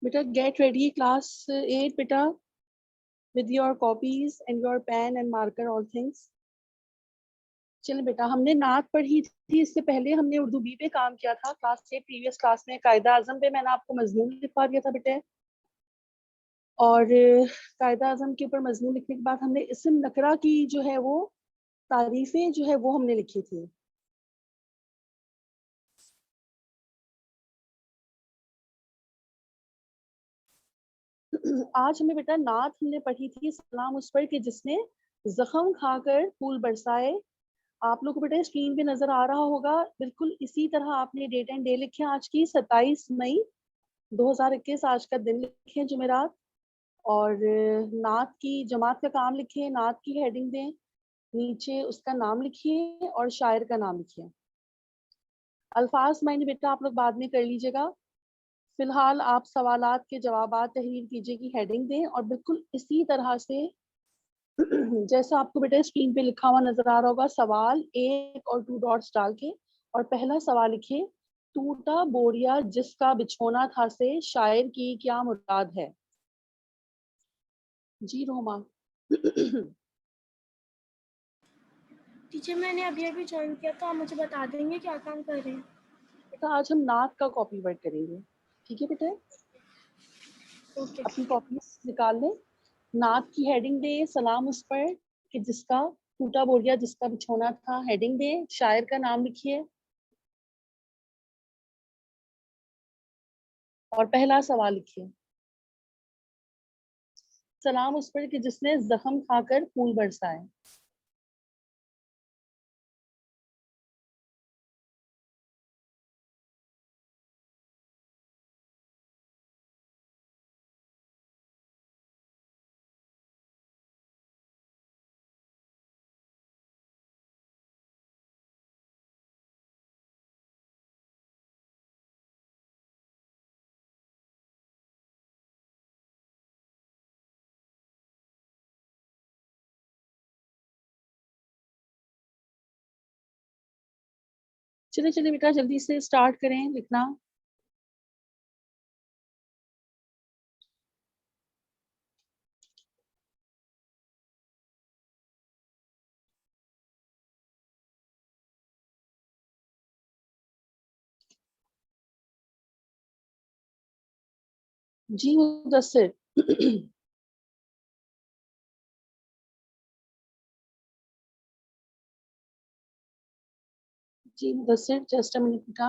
बेटा get ready class 8 बेटा with your copies and your pen and marker all things। चलो बेटा, हमने नात पढ़ी थी, इससे पहले हमने उर्दू बी पे काम किया था क्लास 8 प्रीवियस क्लास में। कायदा आजम पे मैंने आपको मजमून लिखवा दिया था बेटे, और कायदा आजम के ऊपर मजमून लिखने के बाद हमने इस्म नकरा की जो है वो तारीफें जो है वो हमने लिखी थी। आज हमें बेटा नात हमने पढ़ी थी सलाम उस पर कि जिसने जख्म खाकर फूल बरसाए। आप लोग को बेटा स्क्रीन पे नजर आ रहा होगा, बिल्कुल इसी तरह आपने डेट एंड डे लिखे आज की 27 मई 2021 आज का दिन लिखे जुमेरात, और नात की जमात का काम लिखिए, नात की हेडिंग दें, नीचे उसका नाम लिखिए और शायर का नाम लिखिए। अल्फाज मायने बेटा आप लोग बाद में कर लीजिएगा, फिलहाल आप सवालात के जवाबात तहरीर कीजिए की हेडिंग दें, और बिल्कुल इसी तरह से जैसा आपको बेटा स्क्रीन पे लिखा हुआ नजर आ रहा होगा, सवाल एक और 2 डॉट्स डाल के और पहला सवाल लिखिए, टूटा बोरिया जिसका बिछोना था से शायर की क्या मुराद है। जी रोमा। टीचर मैंने अभी अभी ज्वाइन किया, तो आप मुझे बता देंगे क्या काम कर रहे हैं? बेटा आज हम नात का कॉपी वर्क करेंगे, ठीक है बेटा? ओके। अपनी कॉपी निकाल लें, नात की हेडिंग दे सलाम उस पर कि जिसका टूटा बोरिया जिसका बिछोना था, हेडिंग दे, शायर का नाम लिखिए और पहला सवाल लिखिए, सलाम उस पर कि जिसने जख्म खाकर फूल बरसाए। चलिए चलिए बेटा जल्दी से स्टार्ट करें लिखना। जी मुदस्सिर। जी मुदस्सिर, जस्ट अ मिनट बेटा।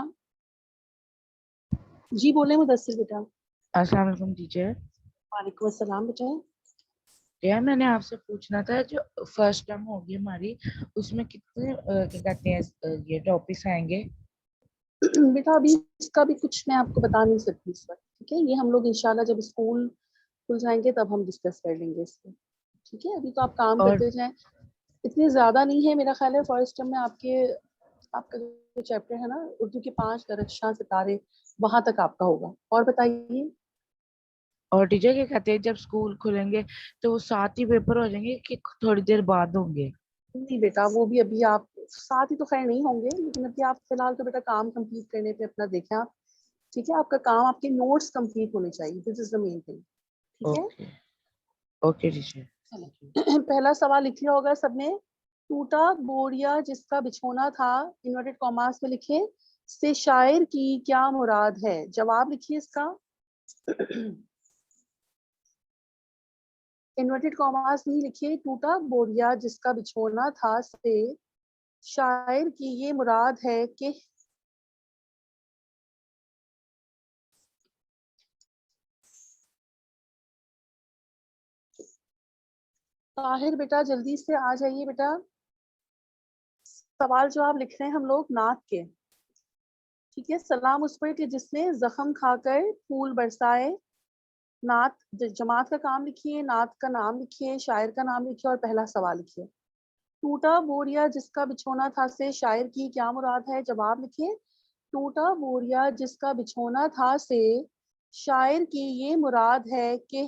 जी बोले मुदस्सिर बेटा। अस्सलाम वालेकुम टीचर। वालेकुम अस्सलाम बेटा। यार मैंने आपसे पूछना था, जो फर्स्ट टर्म होगी हमारी, उसमें कितने क्या कहते हैं ये टॉपिक्स आएंगे? बेटा अभी इसका भी कुछ मैं आपको बता नहीं सकती इस वक्त, ठीक है? ये हम लोग इंशाल्लाह जब स्कूल खुल जाएंगे तब हम डिस्कस कर लेंगे इसको, ठीक है? अभी तो आप काम और करते जाएं, इतनी ज्यादा नहीं है मेरा ख्याल है। फर्स्ट टर्म में आपका जो चैप्टर है ना उर्दू के 5 दरख्शां सितारे, वहां तक आपका होगा। और बताइए। टीचर क्या कहते हैं, जब स्कूल खुलेंगे तो वो साथ ही पेपर हो जाएंगे कि थोड़ी देर बाद होंगे? नहीं बेटा, वो भी अभी आप साथ ही तो खैर नहीं होंगे, लेकिन अभी आप फिलहाल तो बेटा काम कंप्लीट करने पे अपना देखें आप, ठीक है? आपका काम, आपके नोट्स कंप्लीट होने चाहिए, this is the main thing, ठीक है? ओके। Okay teacher. चलो पहला सवाल लिख लिया होगा सबने, टूटा बोरिया जिसका बिछोना था, इन्वर्टेड कॉमास में लिखे, से शायर की क्या मुराद है। जवाब लिखिए इसका। इन्वर्टेड कॉमास नहीं लिखिए, टूटा बोरिया जिसका बिछोना था से शायर की ये मुराद है कि। ताहिर बेटा जल्दी से आ जाइए बेटा, सवाल जवाब लिख रहे हैं हम लोग नात के, ठीक है? सलाम उस पर कि जिसने जख्म खाकर फूल बरसाए। नात जमात का काम लिखिए, नात का नाम लिखिए, शायर का नाम लिखिए और पहला सवाल लिखिए। टूटा बोरिया जिसका बिछोना था से शायर की क्या मुराद है। जवाब लिखिए, टूटा बोरिया जिसका बिछोना था से शायर की ये मुराद है कि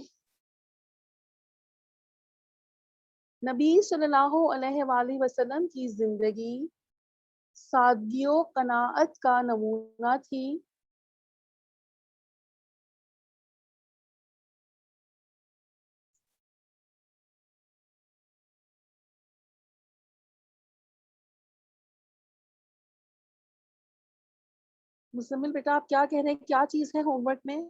नबी सल्लल्लाहु अलैहि वसल्लम की जिंदगी सादगी व कनाअत का नमूना थी। मुजम्मिल बेटा आप क्या कह रहे हैं, क्या चीज है होमवर्क में?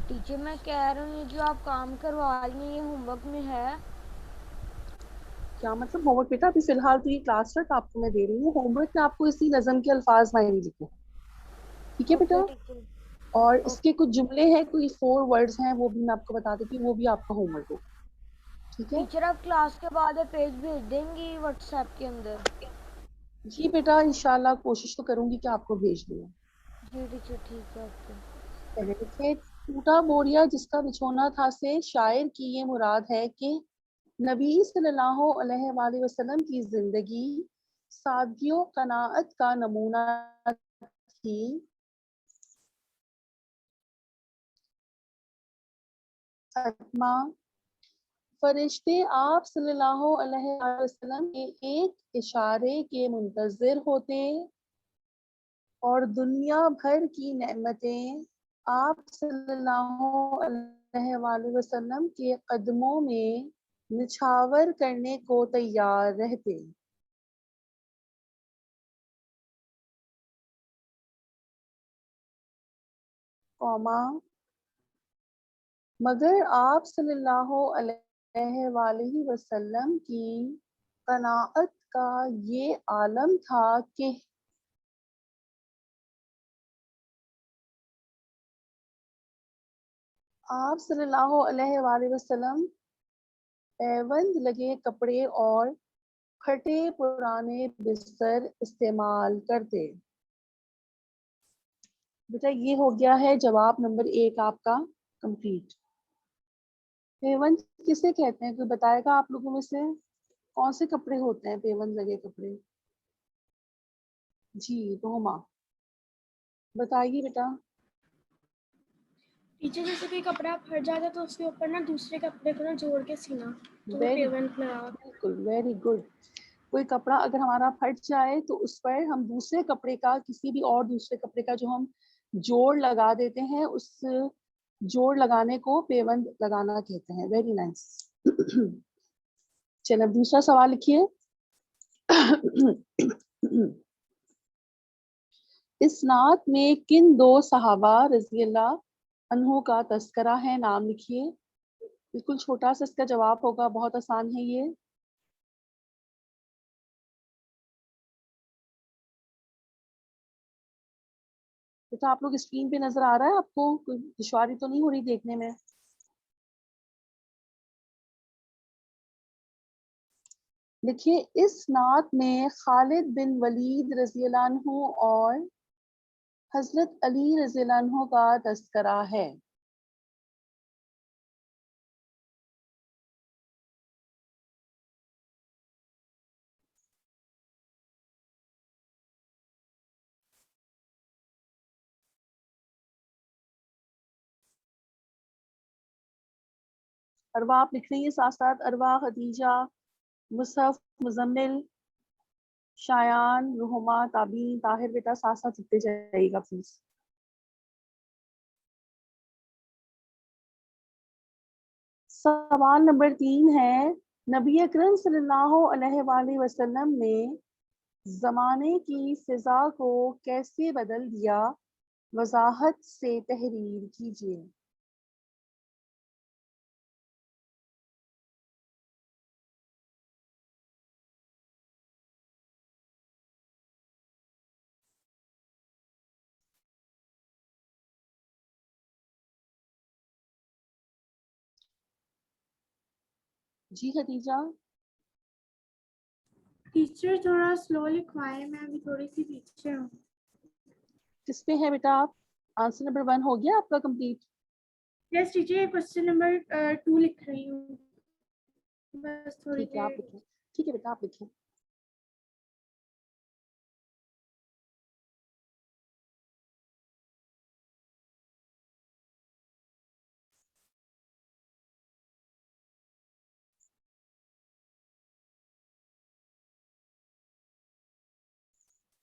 टीचर मैं कह रही हूँ जो आप काम करवा रही हैं ये होमवर्क में है। क्या मतलब होमवर्क बेटा? अभी फिलहाल तो ये क्लास वर्क आपको मैं दे रही हूँ, होमवर्क में आपको इसी नज़म के अल्फाज मायने लिखने हैं। ठीक है बेटा? Okay teacher. और ओके इसके कुछ जुमले हैं, कोई 4 वर्ड्स हैं, वो भी मैं आपको बता देती हूँ, वो भी आपका होमवर्क होगा। ठीक है टीचर आप क्लास के बाद पेज भेज देंगी व्हाट्सएप के अंदर? जी बेटा, इंशाल्लाह कोशिश तो करूंगी कि आपको भेज दूँ। जी टीचर ठीक है ओके। पहले लिखे, टूटा बोरिया जिसका बिछोना था से शायर की ये मुराद है कि नबी सल्लल्लाहु अलैहि वसल्लम की जिंदगी सादगी कनाअत का नमूना थी। अत्मा फरिश्ते आप सल्लल्लाहु अलैहि वसल्लम के एक इशारे के मुंतजिर होते और दुनिया भर की नेमतें आप सल्लल्लाहु अलैहि वसल्लम के कदमों में निछावर करने को तैयार रहते। कौमा मगर आप सल्लल्लाहु अलैहि वसल्लम की कनाअत का ये आलम था कि आप सल्लल्लाहु अलैहि वसल्लम पैबंद लगे कपड़े और फटे पुराने बिस्तर इस्तेमाल करते। बेटा ये हो गया है जवाब नंबर 1 आपका कंप्लीट। पैबंद किसे कहते हैं, कोई बताएगा आप लोगों में से? कौन से कपड़े होते हैं पैबंद लगे कपड़े? जी रोमा बताइए बेटा। टीचर जैसे कोई कपड़ा फट जाता है तो उसके ऊपर ना दूसरे कपड़े को ना जोड़ के सीना, तो वो वेरी पेवेंट लगा। बिल्कुल वेरी गुड। कोई कपड़ा अगर हमारा फट जाए तो उस पर हम दूसरे कपड़े का, किसी भी और दूसरे कपड़े का जो हम जोड़ लगा देते हैं, उस जोड़ लगाने को पेवंद लगाना कहते हैं। Very nice. चलिए अब दूसरा सवाल लिखिए। इस नात में किन दो सहाबा रजी अल्लाह अन्हु का तस्करा है, नाम लिखिए। बिल्कुल छोटा सा इसका जवाब होगा, बहुत आसान है ये। बेटा आप लोग स्क्रीन पे नजर आ रहा है आपको? कोई दुश्वारी तो नहीं हो रही देखने में? देखिए इस नात में खालिद बिन वलीद रजी अल्लाह अन्हु और हजरत अली रजी अल्लाह अन्हु का तस्करा है। अरवा आप लिख रही है साथ साथ? अरवा, खदीजा, मुसहफ, मुजम्मिल, शायान, रुहमा, ताबीन, ताहिर बेटा साथ साथ लिखते जाइएगा प्लीज। सवाल नंबर 3 है, नबी अकरम सल्लल्लाहु अलैहि वसल्लम ने जमाने की फिजा को कैसे बदल दिया, वजाहत से तहरीर कीजिए। जी खदीजा। टीचर थोड़ा स्लो लिखवाए, मैं अभी थोड़ी सी पीछे हूँ। किस पे है बेटा आप? आंसर नंबर 1 हो गया आपका complete? Yes teacher, question number 2 लिख रही हूँ, बस थोड़ी ठीक है आप देर। लिखें। ठीक है बेटा आप लिखें।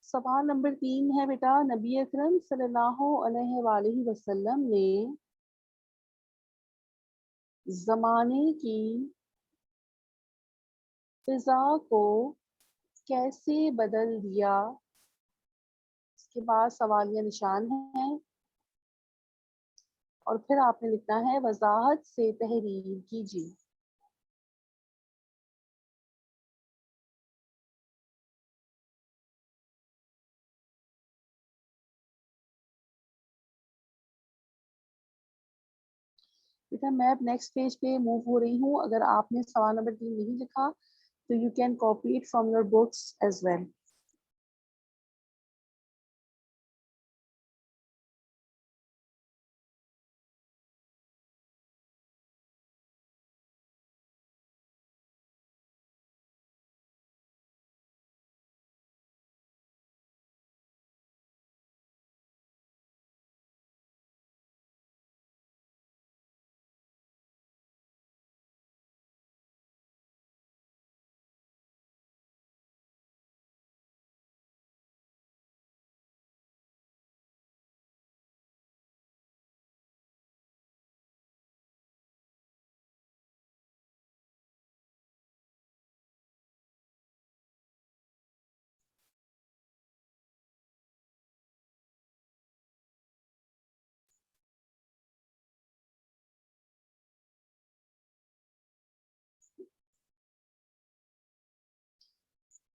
सवाल नंबर 3 है बेटा, नबी अकरम सल्लल्लाहु अलैहि वसल्लम ने जमाने की फिजा को कैसे बदल दिया। इसके बाद सवालिया निशान है और फिर आपने लिखना है वजाहत से तहरीर कीजिए। बेटा मैं अब नेक्स्ट पेज पे मूव हो रही हूँ। अगर आपने सवाल नंबर 3 नहीं लिखा तो you can copy it from your books as well.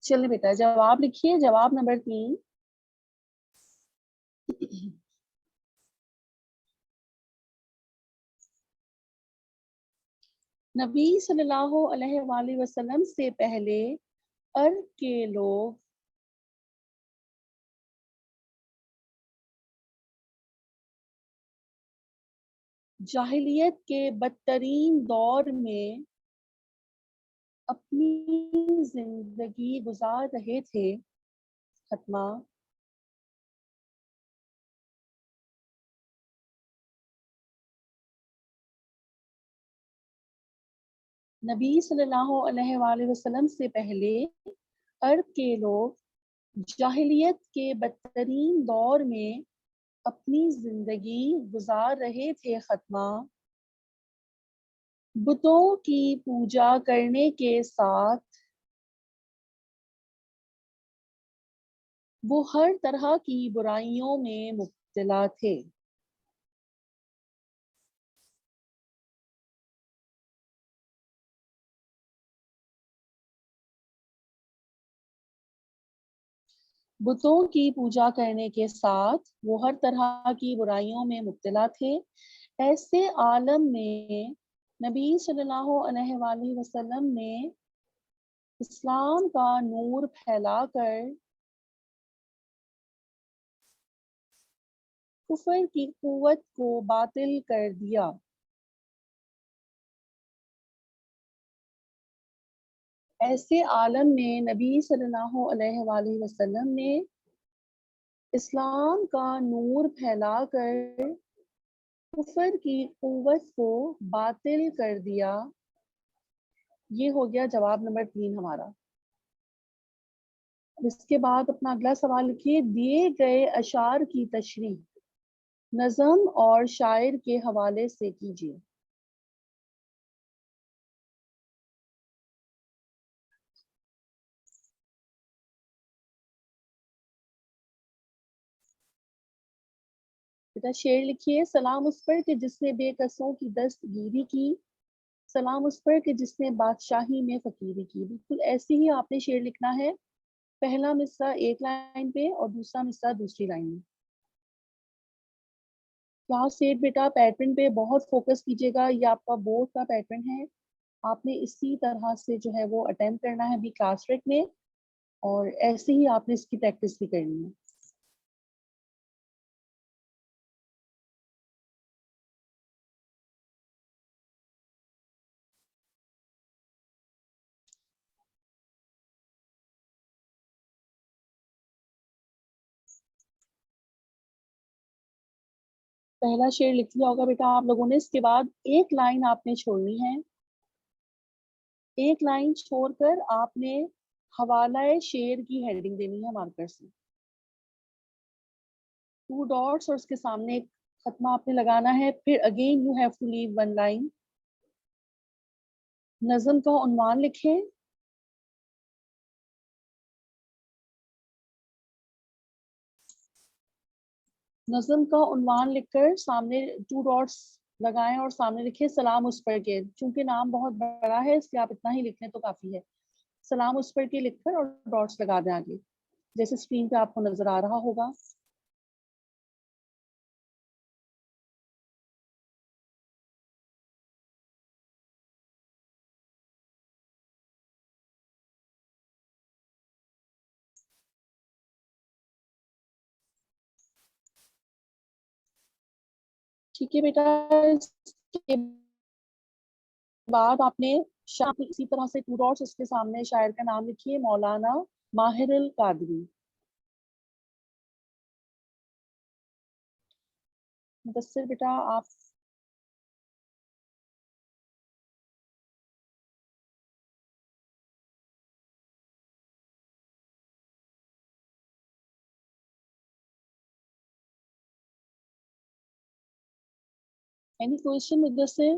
चलिए बेटा जवाब लिखिए। जवाब नंबर 3। नबी सल्लल्लाहु अलैहि वसल्लम से पहले अरब के लोग जाहिलियत के बदतरीन दौर में अपनी जिंदगी गुजार रहे थे। खत्मा। नबी सल्लल्लाहु अलैहि वसल्लम से पहले अरब के लोग जाहिलियत के बदतरीन दौर में अपनी जिंदगी गुजार रहे थे। खत्मा। बुतों की पूजा करने के साथ वो हर तरह की बुराइयों में मुब्तला थे। बुतों की पूजा करने के साथ वो हर तरह की बुराइयों में मुब्तला थे। ऐसे आलम में नबी सल्लल्लाहु अलैहि वसल्लम ने इस्लाम का नूर फैलाकर कुफर की कुव्वत को बातिल कर दिया। ऐसे आलम में नबी सल्लल्लाहु अलैहि वसल्लम ने इस्लाम का नूर फैलाकर कुफर की कुव्वत को बातिल कर दिया। ये हो गया जवाब नंबर 3 हमारा। इसके बाद अपना अगला सवाल लिखिए। दिए गए अशार की तशरीह नज़म और शायर के हवाले से कीजिए। बेटा शेर लिखिए। सलाम उस पर कि जिसने बेकसों की दस्तगीरी की, सलाम उस पर कि जिसने बादशाही में फकीरी की। बिल्कुल ऐसे ही आपने शेर लिखना है। पहला मिसरा एक लाइन पे और दूसरा मिसरा दूसरी लाइन में। क्लास 8 बेटा पैटर्न पे बहुत फोकस कीजिएगा। ये आपका बोर्ड का पैटर्न है। आपने इसी तरह से जो है वो अटेम्प्ट करना है अभी क्लास वर्क में, और ऐसे ही आपने इसकी प्रैक्टिस भी करनी है। पहला शेर लिख लिया होगा बेटा आप लोगों ने। इसके बाद एक लाइन आपने छोड़नी है। एक लाइन छोड़कर आपने हवाला शेर की हेडिंग देनी है मार्कर से। 2 डॉट्स और उसके सामने एक खत्मा आपने लगाना है। फिर again you have to leave 1 line. नज़म का उन्वान लिखें नज़म का उन्वान लिखकर सामने 2 डॉट्स लगाएं और सामने लिखे सलाम उस पर के। चूंकि नाम बहुत बड़ा है इसलिए आप इतना ही लिख लें तो काफी है। सलाम उस पर के लिखकर और डॉट्स लगा दें आगे, जैसे स्क्रीन पे आपको नजर आ रहा होगा। ठीक है बेटा, इसके बाद आपने इसी तरह से 2 डॉट्स, उसके सामने शायर का नाम लिखिए, मौलाना माहिर अल कादरी। मुदस्सिर बेटा आप any question Mudassir?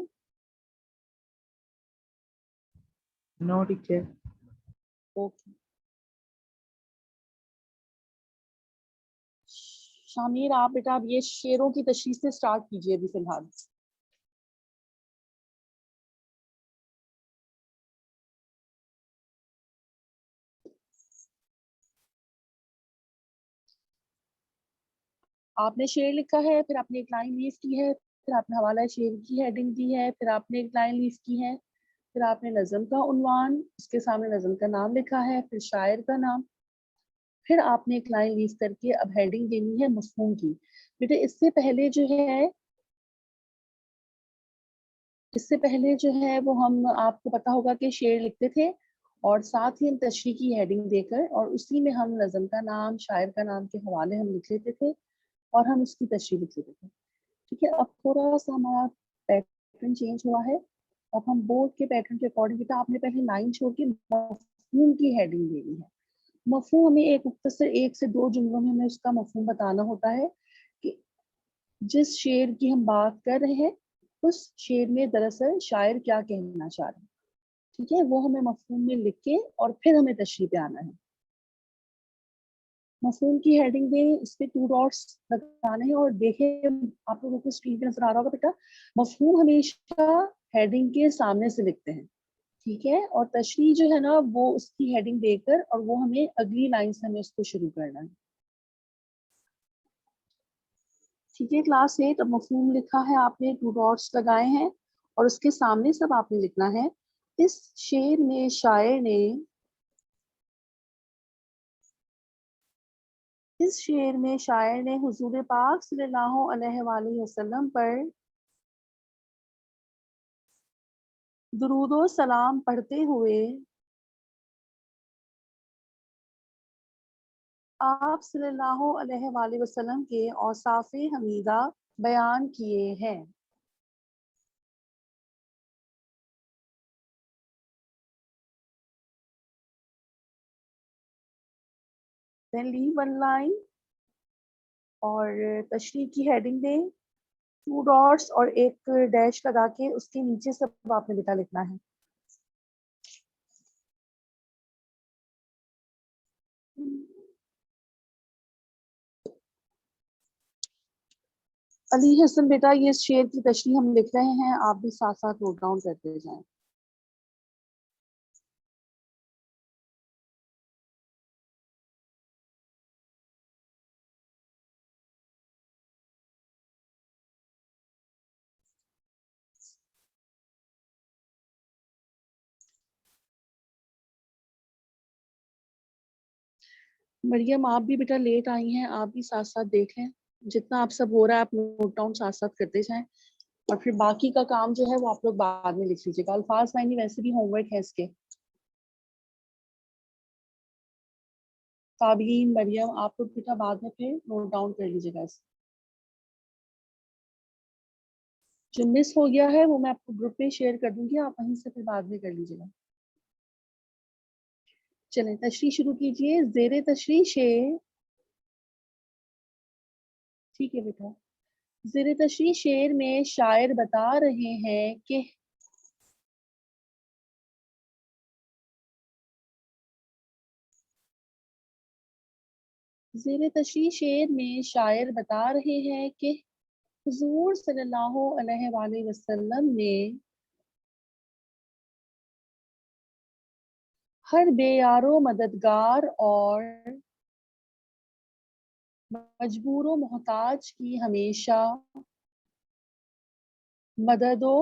No teacher. Okay, Shamir आप बेटा अब ये शेरों की तशरीह से स्टार्ट कीजिए अभी फिलहाल। आपने शेर लिखा है, फिर आपने एक लाइन लीव की है, फिर आपने हवाला शेर की हेडिंग दी है, फिर आपने एक लाइन लीव की है, फिर आपने नज़म का उन्वान, उसके सामने नज़म का नाम लिखा है, फिर शायर का नाम, फिर आपने एक लाइन लीव करके अब हेडिंग देनी है मफहूम की। बेटे इससे पहले जो है वो हम, आपको पता होगा कि शेर लिखते थे और साथ ही हम तशरीह की हेडिंग देकर और उसी में हम नज़म का नाम, शायर का नाम के हवाले हम लिख लेते थे और हम उसकी तशरीह लिख लेते थे। ठीक है, अब थोड़ा सा हमारा पैटर्न चेंज हुआ है। अब हम बोर्ड के पैटर्न के अकॉर्डिंग, बेटा आपने पहले लाइन छोड़ के मफहूम की हेडिंग देनी है। मफहूम हमें एक मुख्तसर 1 से 2 जुमलों में हमें उसका मफहूम बताना होता है कि जिस शेर की हम बात कर रहे हैं उस शेर में दरअसल शायर क्या कहना चाह रहे हैं। ठीक है, वो हमें मफहूम में लिख के और फिर हमें तशरीह पे आना है। मफहूम की हेडिंग दें, इस पे 2 डॉट्स लगाने हैं और देखें आप लोगों को स्क्रीन पे नजर आ रहा होगा बेटा, मफहूम हमेशा हेडिंग के सामने से लिखते हैं। ठीक है, और तशरीह जो है ना वो उसकी हेडिंग देकर और वो हमें अगली लाइन से हमें उसको शुरू करना है। ठीक है क्लास 8, अब मफहूम लिखा है आपने, 2 डॉट्स लगाए हैं और उसके सामने सब आपने लिखना है, इस शेर में शायर ने, इस शेर में शायर ने हुजूर पाक सल्लल्लाहु अलैहि वसल्लम पर दुरूदो सलाम पढ़ते हुए आप सल्लल्लाहु अलैहि वसल्लम के औसाफ़े हमीदा बयान किए हैं। देन लीव वन लाइन और तशरीह की हेडिंग दें, 2 डॉट्स और एक डैश लगा के उसके नीचे सब आपने बेटा लिखना है। अली हसन बेटा ये शेर की तशरीह हम लिख रहे हैं, आप भी साथ साथ नोट डाउन करते जाएं। मरियम आप भी बेटा लेट आई हैं, आप भी साथ साथ देख लें, जितना आप सब हो रहा है आप नोट डाउन साथ साथ करते जाएं और फिर बाकी का काम जो है वो आप लोग बाद में लिख लीजिएगा। अल्फाज लाइनी वैसे भी होमवर्क है इसके। ताबीन मरियम आप लोग बेटा बाद में फिर नोट डाउन कर लीजिएगा इसे। जो मिस हो गया है वो मैं आपको ग्रुप में शेयर कर दूंगी, आप वहीं से फिर बाद में कर लीजिएगा। चलें तशरीह शुरू कीजिए, जेरे तशरीह शेर। ठीक है बेटा, जेरे तशरीह शेर में शायर बता रहे हैं कि ज़ेर तशरीह शेर में शायर बता रहे हैं कि हुजूर सल्लल्लाहु अलैहि वसल्लम ने हर बेयारो मददगार और मजबूर मोहताज की हमेशा मददो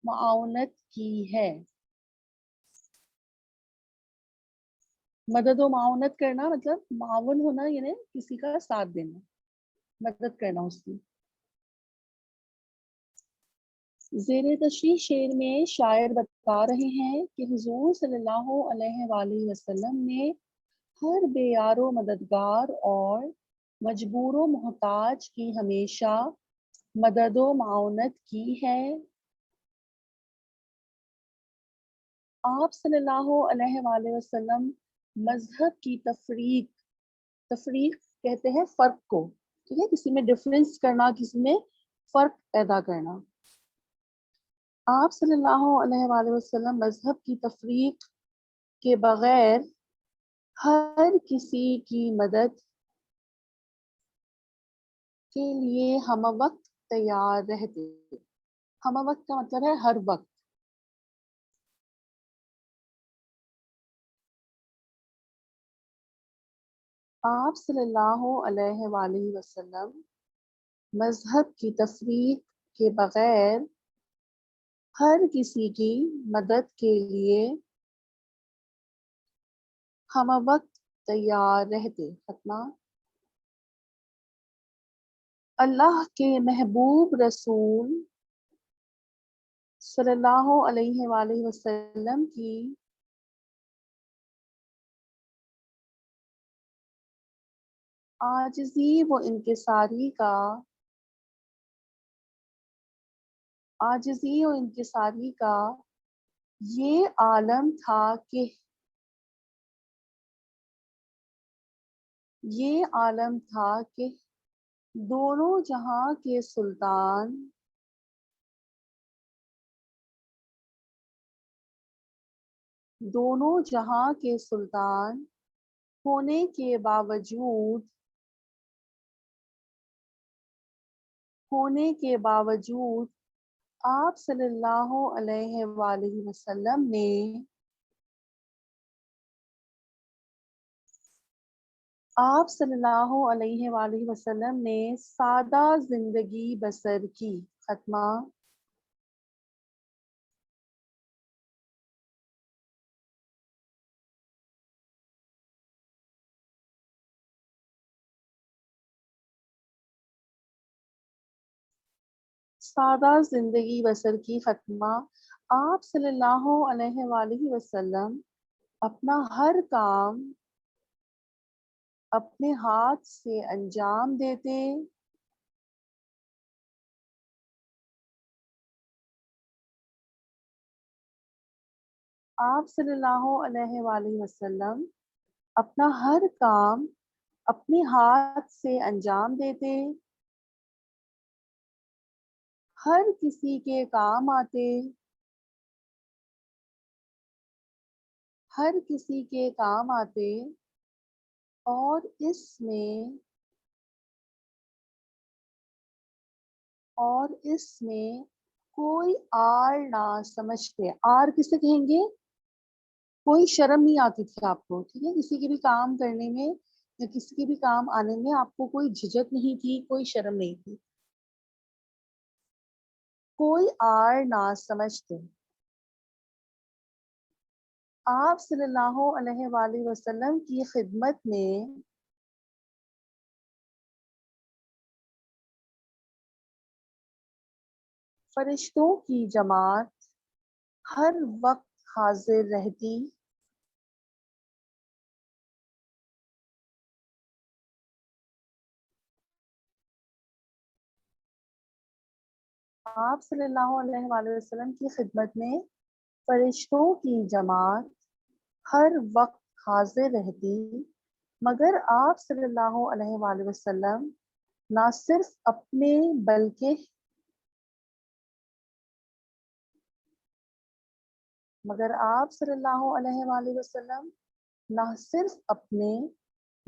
मुआवनत की है। मदद व माउनत करना मतलब मावन होना, यानी किसी का साथ देना, मदद करना उसकी। ज़ेर तशरीह शेर में शायर बता रहे हैं कि हुजूर सल्लल्लाहु अलैहि वसल्लम ने हर बेयारो मददगार और मजबूर मोहताज की हमेशा मदद व माउनत की है। आप सल्लल्लाहु अलैहि वसल्लम मजहब की तफरीक तफरीक कहते हैं फर्क को, ठीक है, किसी में डिफरेंस करना, किसी में फर्क पैदा करना। आप सल्लल्लाहु अलैहि वसल्लम मजहब की तफरीक के बगैर हर किसी की मदद के लिए हम वक्त तैयार रहते। हम वक्त का मतलब है हर वक्त। आप सल्लल्लाहु अलैहि वसल्लम मजहब की तफरीक के बगैर हर किसी की मदद के लिए हम वक्त तैयार रहते। खत्मा। अल्लाह के महबूब रसूल सल्लल्लाहु अलैहि वसल्लम की आजिज़ी व इंकिसारी का ये आलम था कि दोनों जहां के सुल्तान होने के बावजूद आप सल्लल्लाहु अलैहि वसल्लम ने सादा जिंदगी बसर की। खत्मा। सादा जिंदगी बसर की। खत्मा। आप सल्लल्लाहु अलैहि वसल्लम अपना हर काम अपने हाथ से अंजाम देते। आप सल्लल्लाहु अलैहि वसल्लम अपना हर काम अपने हाथ से अंजाम देते, हर किसी के काम आते, और इसमें कोई आर ना समझते। आर किसे कहेंगे? कोई शर्म नहीं आती थी आपको, ठीक है, किसी के भी काम करने में या किसी के भी काम आने में आपको कोई झिझक नहीं थी, कोई शर्म नहीं थी। कोई आर ना समझते। आप सल्लल्लाहु अलैहि वसल्लम की खिदमत में फरिश्तों की जमात हर वक्त हाजिर रहती। आप सल्लल्लाहु अलैहि वसल्लम की खिदमत में फरिश्तों की जमात हर वक्त हाजिर रहती, मगर आप सल्लल्लाहु अलैहि वसल्लम ना सिर्फ अपने बल्कि मगर आप सल्लल्लाहु अलैहि वसल्लम ना सिर्फ अपने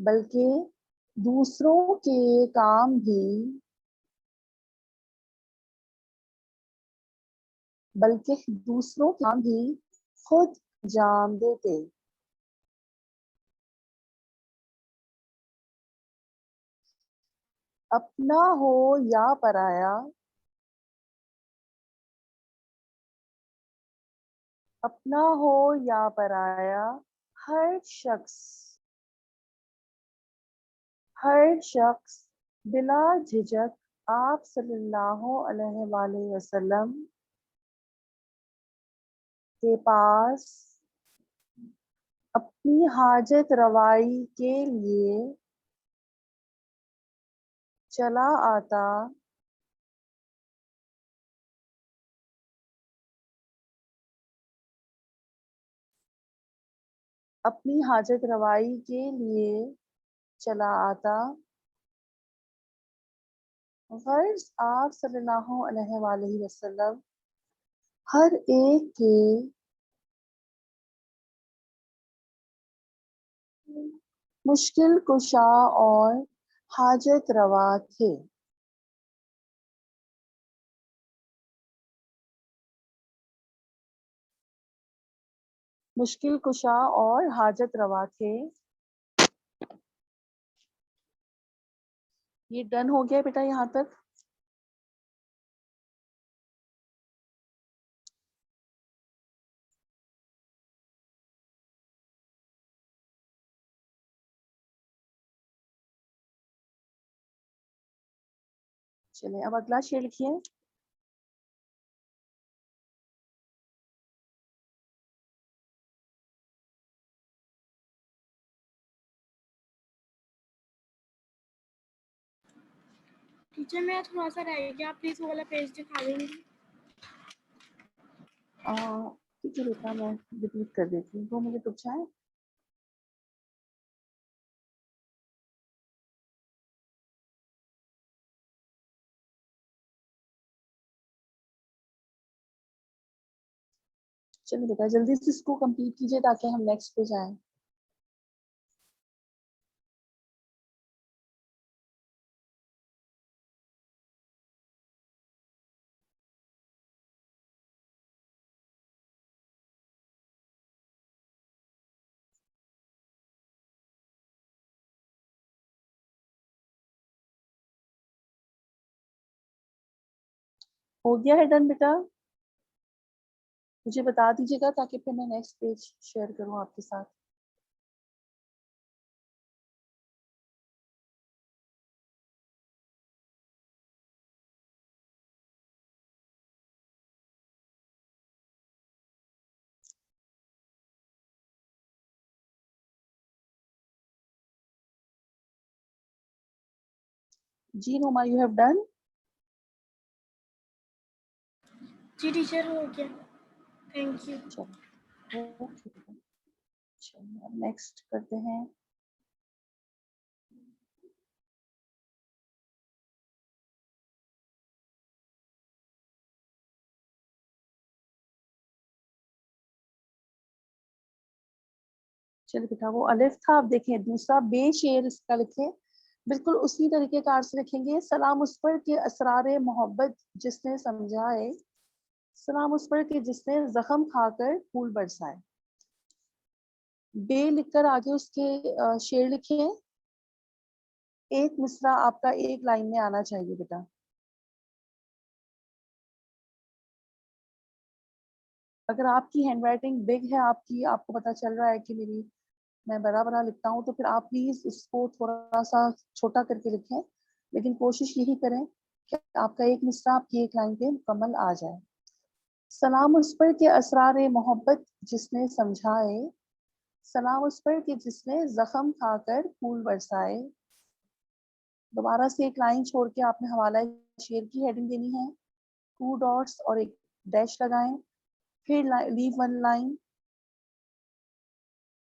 बल्कि दूसरों के काम भी खुद अंजाम देते। अपना हो या पराया, अपना हो या पराया, हर शख्स बिला झिझक आप सल्लल्लाहु अलैहि वसल्लम के पास अपनी हाजत रवाई के लिए चला आता। अपनी हाजत रवाई के लिए चला आता। गर्ज आप सल्लल्लाहु अलैहि वसल्लम हर एक के मुश्किल कुशा और हाजत रवा थे। मुश्किल कुशा और हाजत रवा थे। ये डन हो गया बेटा यहाँ तक। चलिए अब अगला शेर लिखिए। टीचर मेरा थोड़ा सा रह गया, आप प्लीज वो वाला पेज दिखा देंगी। ठीक है बेटा, मैं रिपीट कर देती हूँ, 2 मिनट रुक जाए। चलिए बेटा जल्दी से इसको कंप्लीट कीजिए ताकि हम नेक्स्ट पे जाएं। हो गया है डन बेटा? मुझे बता दीजिएगा ताकि फिर मैं नेक्स्ट पेज शेयर करूं आपके साथ। जी रोमा, यू हैव डन? जी टीचर हो गया, थैंक यू। चलो ओके, चलिए अब नेक्स्ट करते हैं। चलिए बेटा, वो अलिफ था, आप देखें दूसरा बे शेर इसका लिखें। बिल्कुल उसी तरीके कार से लिखेंगे। सलाम उस पर के असरारे मोहब्बत जिसने समझाए, सलाम उस पर के जिसने जख्म खाकर फूल बरसाए। बे लिखकर आगे उसके शेर लिखे। एक मिसरा आपका एक लाइन में आना चाहिए बेटा। अगर आपकी हैंडराइटिंग बिग है, आपको पता चल रहा है कि मैं बड़ा बड़ा लिखता हूँ, तो फिर आप प्लीज इसको थोड़ा सा छोटा करके लिखें। लेकिन कोशिश यही करें कि आपका एक मिसरा आपकी एक लाइन पे मुकम्मल आ जाए। सलाम उस पर के असरारे मोहब्बत जिसने समझाए, सलाम उस पर के जिसने जख्म खाकर फूल बरसाए। दोबारा से एक लाइन छोड़ के आपने हवाला शेर की हेडिंग देनी है। 2 डॉट्स और एक डैश लगाएं, फिर लीव 1 लाइन।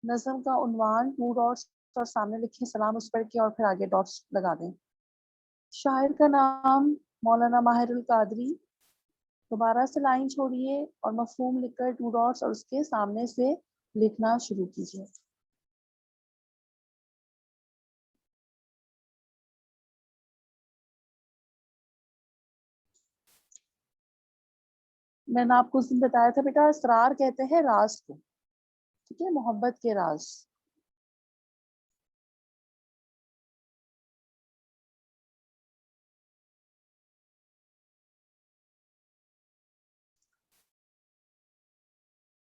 नज़म का उन्वान 2 डॉट्स और सामने लिखें सलाम उस पर के, और फिर आगे डॉट्स लगा दें। शायर का नाम मौलाना माहिरुल कादरी। दोबारा से लाइन छोड़िए और मफहूम लिखकर 2 डॉट्स और उसके सामने से लिखना शुरू कीजिए। मैंने आपको उस दिन बताया था बेटा, असरार कहते हैं राज को, ठीक है, मोहब्बत के राज।